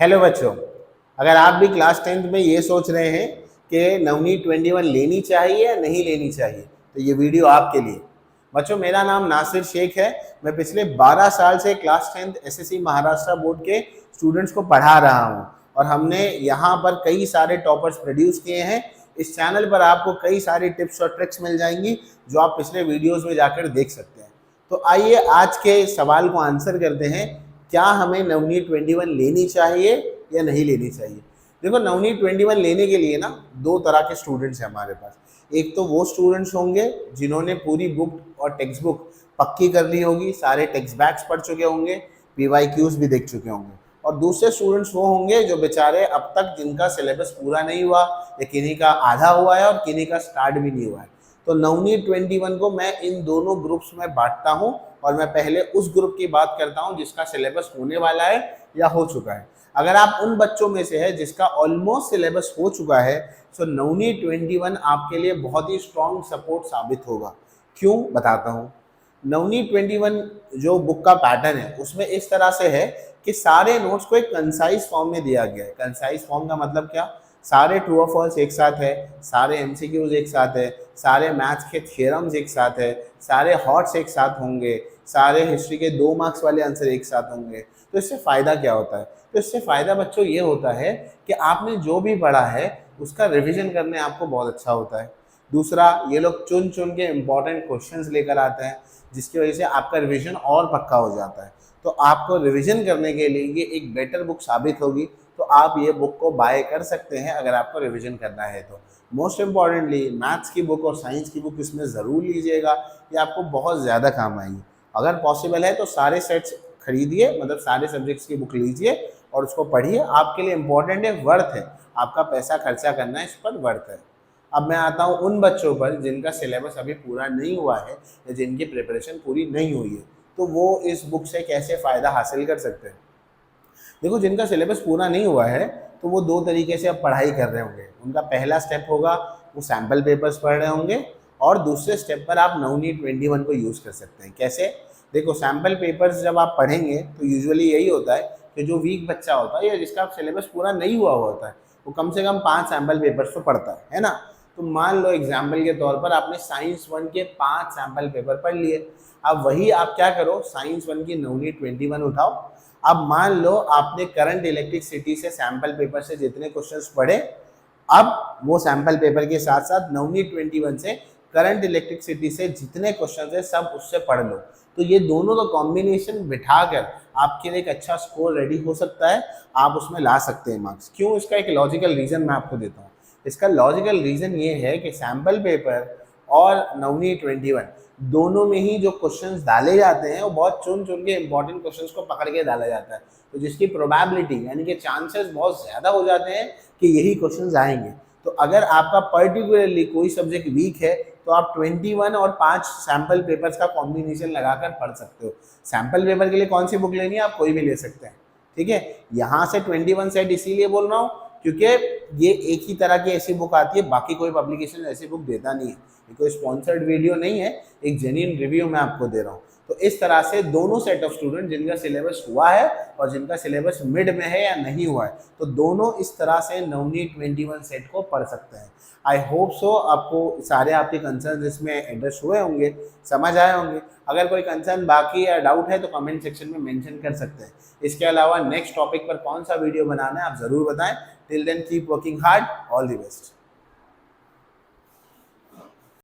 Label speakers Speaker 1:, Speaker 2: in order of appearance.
Speaker 1: Hello बच्चों, अगर आप भी क्लास 10th में ये सोच रहे हैं कि नवनीत 21 लेनी चाहिए या नहीं लेनी चाहिए, तो ये वीडियो आपके लिए। बच्चों, मेरा नाम नासिर शेख है। मैं पिछले 12 साल से class 10th SSC Maharashtra board के स्टूडेंट्स को पढ़ा रहा हूँ और हमने यहाँ पर कई सारे टॉपर्स प्रोड्यूस किए हैं। इस चैनल पर आपको कई सारी टिप्स और ट्रिक्स मिल जाएंगी जो आप पिछले वीडियोज़ में जाकर देख सकते हैं। तो आइए आज के सवाल को आंसर करते हैं, क्या हमें नवनीत 21 लेनी चाहिए या नहीं लेनी चाहिए। देखो, नवनीत 21 लेने के लिए ना दो तरह के स्टूडेंट्स हैं हमारे पास। एक तो वो स्टूडेंट्स होंगे जिन्होंने पूरी बुक और टेक्स्ट बुक पक्की कर ली होगी, सारे टेक्स्ट बैक्स पढ़ चुके होंगे, पीवाईक्यूज भी देख चुके होंगे। और दूसरे स्टूडेंट्स वो होंगे जो बेचारे अब तक जिनका सिलेबस पूरा नहीं हुआ या किन्हीं का आधा हुआ है और किन्हीं का स्टार्ट भी नहीं हुआ है। तो नवनीत 21 को मैं इन दोनों ग्रुप्स में बांटता हूं और मैं पहले उस ग्रुप की बात करता हूं जिसका सिलेबस होने वाला है या हो चुका है। अगर आप उन बच्चों में से है जिसका ऑलमोस्ट सिलेबस हो चुका है, तो नवनीत 21 आपके लिए बहुत ही स्ट्रॉन्ग सपोर्ट साबित होगा। क्यों, बताता हूँ। नवनीत 21 जो बुक का पैटर्न है उसमें इस तरह से है कि सारे नोट्स को एक कंसाइज फॉर्म में दिया गया है। कंसाइज फॉर्म का मतलब क्या? सारे ट्रू और फॉल्स एक साथ है, सारे एमसीक्यूज एक साथ है, सारे मैथ्स के थ्योरम्स एक साथ है, सारे हॉट्स एक साथ होंगे, सारे हिस्ट्री के 2 मार्क्स वाले आंसर एक साथ होंगे। तो इससे फ़ायदा क्या होता है? तो इससे फ़ायदा बच्चों ये होता है कि आपने जो भी पढ़ा है उसका रिविजन करने आपको बहुत अच्छा होता है। दूसरा, ये लोग चुन चुन के इम्पॉर्टेंट क्वेश्चंस लेकर आते हैं जिसकी वजह से आपका रिविजन और पक्का हो जाता है। तो आपको रिविजन करने के लिए ये एक बेटर बुक साबित होगी। तो आप ये बुक को बाय कर सकते हैं अगर आपको रिवीजन करना है तो। मोस्ट इम्पॉर्टेंटली मैथ्स की बुक और साइंस की बुक इसमें ज़रूर लीजिएगा, ये आपको बहुत ज़्यादा काम आएगी। अगर पॉसिबल है तो सारे सेट्स खरीदिए, मतलब सारे सब्जेक्ट्स की बुक लीजिए और उसको पढ़िए। आपके लिए इम्पॉर्टेंट है, वर्थ है, आपका पैसा खर्चा करना इस पर वर्थ है। अब मैं आता हूँ उन बच्चों पर जिनका सिलेबस अभी पूरा नहीं हुआ है या जिनकी प्रिपरेशन पूरी नहीं हुई है, तो वो इस बुक से कैसे फ़ायदा हासिल कर सकते हैं। देखो, जिनका सिलेबस पूरा नहीं हुआ है तो वो दो तरीके से अब पढ़ाई कर रहे होंगे। उनका पहला स्टेप होगा वो सैम्पल पेपर्स पढ़ रहे होंगे और दूसरे स्टेप पर आप नवनीत 21 को यूज़ कर सकते हैं। कैसे? देखो, सैम्पल पेपर्स जब आप पढ़ेंगे तो यूजुअली यही होता है कि जो वीक बच्चा होता है या जिसका सिलेबस पूरा नहीं हुआ होता है वो कम से कम 5 सैम्पल पेपर्स तो पढ़ता है ना। तो मान लो एग्जाम्पल के तौर पर आपने साइंस 1 के 5 सैम्पल पेपर पढ़ लिए। अब वही आप क्या करो, साइंस 1 की नवनीत 21 उठाओ। अब मान लो आपने करंट इलेक्ट्रिसिटी से सैम्पल पेपर से जितने क्वेश्चंस पढ़े, अब वो सैम्पल पेपर के साथ साथ नवनीत 21 से करंट इलेक्ट्रिसिटी से जितने क्वेश्चंस है सब उससे पढ़ लो। तो ये दोनों का कॉम्बिनेशन बिठाकर आपके लिए एक अच्छा स्कोर रेडी हो सकता है, आप उसमें ला सकते हैं मार्क्स। क्यों? इसका एक लॉजिकल रीज़न मैं आपको देता हूँ। इसका लॉजिकल रीज़न ये है कि सैम्पल पेपर और नवनीत 21 दोनों में ही जो क्वेश्चंस डाले जाते हैं वो बहुत चुन चुन के इंपॉर्टेंट क्वेश्चंस को पकड़ के डाला जाता है, तो जिसकी प्रोबेबिलिटी यानी कि चांसेस बहुत ज़्यादा हो जाते हैं कि यही क्वेश्चंस आएंगे। तो अगर आपका पर्टिकुलरली कोई सब्जेक्ट वीक है तो आप 21 और 5 सैम्पल पेपर्स का कॉम्बिनेशन लगाकर पढ़ सकते हो। सैम्पल पेपर के लिए कौन सी बुक लेनी है आप कोई भी ले सकते हैं, ठीक है। यहाँ से 21 सेट इसीलिए बोल रहा हूँ क्योंकि ये एक ही तरह की ऐसी बुक आती है, बाकी कोई पब्लिकेशन ऐसी बुक देता नहीं है। ये कोई स्पॉन्सर्ड वीडियो नहीं है, एक जेन्युइन रिव्यू मैं आपको दे रहा हूँ। तो इस तरह से दोनों सेट ऑफ स्टूडेंट जिनका सिलेबस हुआ है और जिनका सिलेबस मिड में है या नहीं हुआ है, तो दोनों इस तरह से नवनीत 21 सेट को पढ़ सकते हैं। आई होप सो आपको सारे आपके कंसर्न इसमें एड्रेस हुए होंगे, समझ आए होंगे। अगर कोई कंसर्न बाकी या डाउट है तो कमेंट सेक्शन में मेंशन कर सकते हैं। इसके अलावा नेक्स्ट टॉपिक पर कौन सा वीडियो बनाना है आप ज़रूर बताएं। Till then keep working hard, all the best.